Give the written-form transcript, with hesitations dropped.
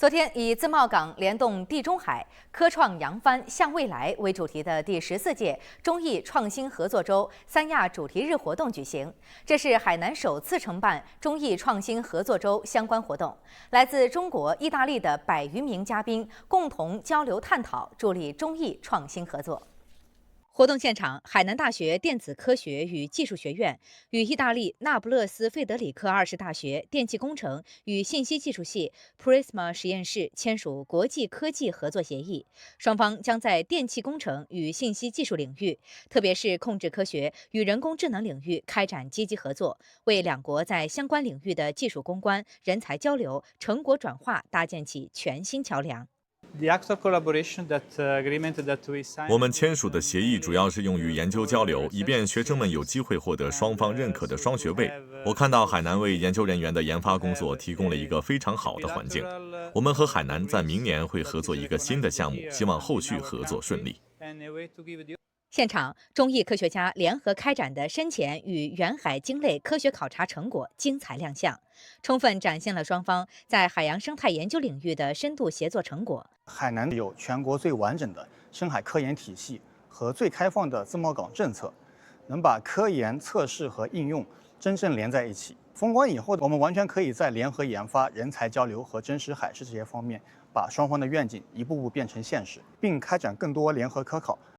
昨天，以自贸港联动地中海、科创扬帆向未来为主题的第14届中意创新合作周三亚主题日活动举行。这是海南首次承办中意创新合作周相关活动，来自中国、意大利的100余名嘉宾共同交流探讨，助力中意创新合作。活动现场，海南大学电子科学与技术学院与意大利那不勒斯费德里克20大学电气工程与信息技术系 Prisma 实验室签署国际科技合作协议，双方将在电气工程与信息技术领域，特别是控制科学与人工智能领域开展积极合作，为两国在相关领域的技术攻关、人才交流、成果转化搭建起全新桥梁。我们签署的协议主要是用于研究交流，以便学生们有机会获得双方认可的双学位。我看到海南为研究人员的研发工作提供了一个非常好的环境。我们和海南在明年会合作一个新的项目，希望后续合作顺利。现场，中意科学家联合开展的深潜与远海鲸类科学考察成果精彩亮相，充分展现了双方在海洋生态研究领域的深度协作成果。海南有全国最完整的深海科研体系和最开放的自贸港政策，能把科研、测试和应用真正连在一起。封关以后，我们完全可以在联合研发、人才交流和真实海事这些方面，把双方的愿景一步步变成现实，并开展更多联合科考，